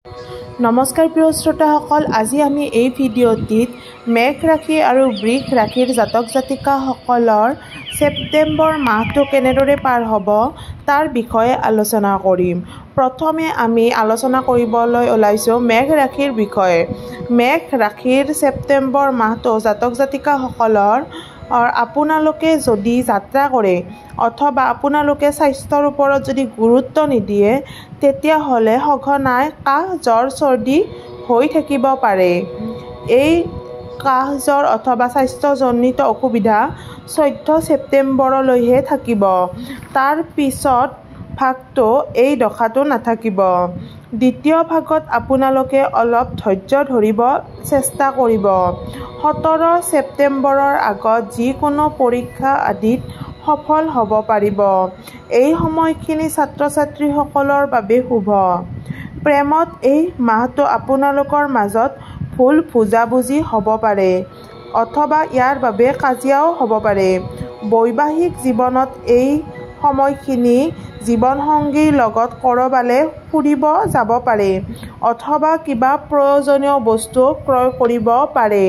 নমস্কাৰ প্ৰিয় শ্ৰোতাসকল, আজি আমি এই ভিডিঅ'টিত মেঘ ৰাশি আৰু বৃষ ৰাশিৰ জাতক জাতিকাসকলৰ ছেপ্টেম্বৰ মাহটো কেনেদৰে পাৰ হ'ব তাৰ বিষয়ে আলোচনা কৰিম। প্ৰথমে আমি আলোচনা কৰিবলৈ ওলাইছোঁ মেঘ ৰাশিৰ বিষয়ে। মেঘ ৰাশিৰ ছেপ্টেম্বৰ মাহটো জাতক জাতিকাসকলৰ আপোনালোকে যদি যাত্ৰা কৰে অথবা আপোনালোকে স্বাস্থ্যৰ ওপৰত যদি গুৰুত্ব নিদিয়ে তেতিয়াহ'লে সঘনাই কাহ জ্বৰ চৰ্দি হৈ থাকিব পাৰে। এই কাহ জ্বৰ অথবা স্বাস্থ্যজনিত অসুবিধা 14 ছেপ্টেম্বৰলৈহে থাকিব। তাৰ পিছত ভাগটো এই দশাটো নাথাকিব। দ্বিতীয় ভাগত আপোনালোকে অলপ ধৈৰ্য ধৰিব চেষ্টা কৰিব। 17 ছেপ্টেম্বৰৰ আগত যিকোনো পৰীক্ষা আদিত সফল হ'ব পাৰিব। এই সময়খিনি ছাত্ৰ ছাত্ৰীসকলৰ বাবে শুভ। প্ৰেমত এই মাহটো আপোনালোকৰ মাজত ভুল বুজাবুজি হ'ব পাৰে অথবা ইয়াৰ বাবে কাজিয়াও হ'ব পাৰে। বৈবাহিক জীৱনত এই সময়খিনি জীৱনসংগীৰ লগত ক'ৰবালৈ ফুৰিব যাব পাৰে অথবা কিবা প্ৰয়োজনীয় বস্তু ক্ৰয় কৰিব পাৰে।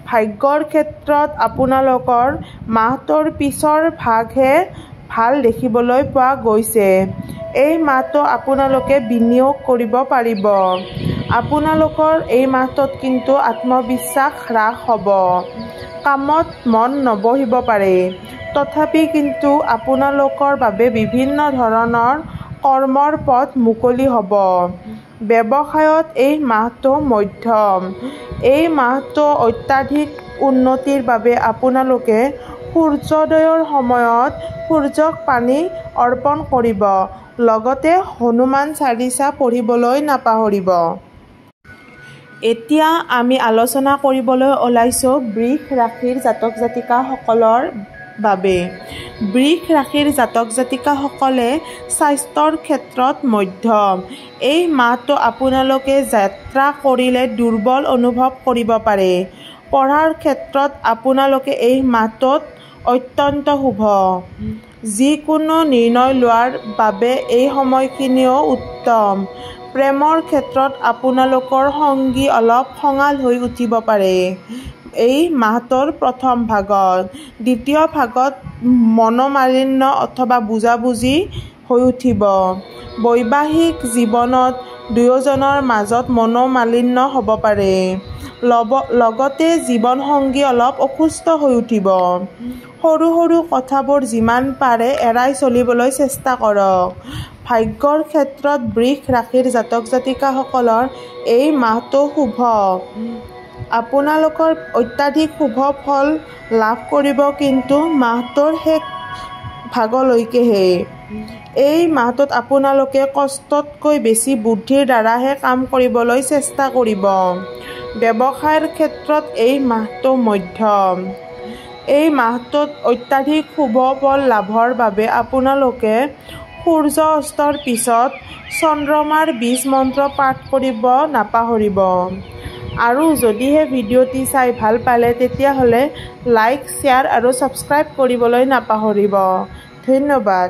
ভাগ্যৰ ক্ষেত্ৰত আপোনালোকৰ মাহটোৰ পিছৰ ভাগহে ভাল দেখিবলৈ পোৱা গৈছে। এই মাহটো আপোনালোকে বিনিয়োগ কৰিব পাৰিব। আপোনালোকৰ এই মাহটোত কিন্তু আত্মবিশ্বাস হ্ৰাস হ'ব। কামত মন নবহিব পাৰে। তথাপি কিন্তু আপোনালোকৰ বাবে বিভিন্ন ধৰণৰ কৰ্মৰ পথ মুকলি হ'ব। ব্যৱসায়ত এই মাহটো মধ্যম। এই মাহটো অত্যাধিক উন্নতিৰ বাবে আপোনালোকে সূৰ্যোদয়ৰ সময়ত সূৰ্যক পানী অৰ্পণ কৰিব। লগতে হনুমান চালিচা পঢ়িবলৈ নাপাহৰিব। এতিয়া আমি আলোচনা কৰিবলৈ ওলাইছোঁ বৃষ ৰাশিৰ জাতক জাতিকাসকলৰ বাবে। বৃষ ৰাশিৰ জাতক জাতিকাসকলে স্বাস্থ্যৰ ক্ষেত্ৰত মধ্যম। এই মাহটো আপোনালোকে যাত্ৰা কৰিলে দুৰ্বল অনুভৱ কৰিব পাৰে। পঢ়াৰ ক্ষেত্ৰত আপোনালোকে এই মাহটোত অত্যন্ত শুভ। যিকোনো নিৰ্ণয় লোৱাৰ বাবে এই সময়খিনিও উত্তম। প্ৰেমৰ ক্ষেত্ৰত আপোনালোকৰ সংগী অলপ খঙাল হৈ উঠিব পাৰে এই মাহটোৰ প্ৰথম ভাগত। দ্বিতীয় ভাগত মনোমালিন্য অথবা বুজাবুজি হৈ উঠিব। বৈবাহিক জীৱনত দুয়োজনৰ মাজত মনোমালিন্য হ'ব পাৰে। লগতে জীৱনসংগী অলপ অসুস্থ হৈ উঠিব। সৰু সৰু কথাবোৰ যিমান পাৰে এৰাই চলিবলৈ চেষ্টা কৰক। ভাগ্যৰ ক্ষেত্ৰত বৃষ ৰাশিৰ জাতক জাতিকাসকলৰ এই মাহটো শুভ। আপোনালোকৰ অত্যাধিক শুভ ফল লাভ কৰিব কিন্তু মাহটোৰ শেষ ভাগলৈকেহে। এই মাহটোত আপোনালোকে কষ্টতকৈ বেছি বুদ্ধিৰ দ্বাৰাহে কাম কৰিবলৈ চেষ্টা কৰিব। ব্যৱসায়ৰ ক্ষেত্ৰত এই মাহটো মধ্যম। এই মাহটোত অত্যাধিক শুভ ফল লাভৰ বাবে আপোনালোকে সূৰ্য অস্তৰ পিছত চন্দ্ৰমাৰ বীজ মন্ত্ৰ পাঠ কৰিব নাপাহৰিব। আৰু যদিহে ভিডিঅ'টি চাই ভাল পালে তেতিয়াহ'লে লাইক, শ্বেয়াৰ আৰু ছাবস্ক্ৰাইব কৰিবলৈ নাপাহৰিব। ধন্যবাদ।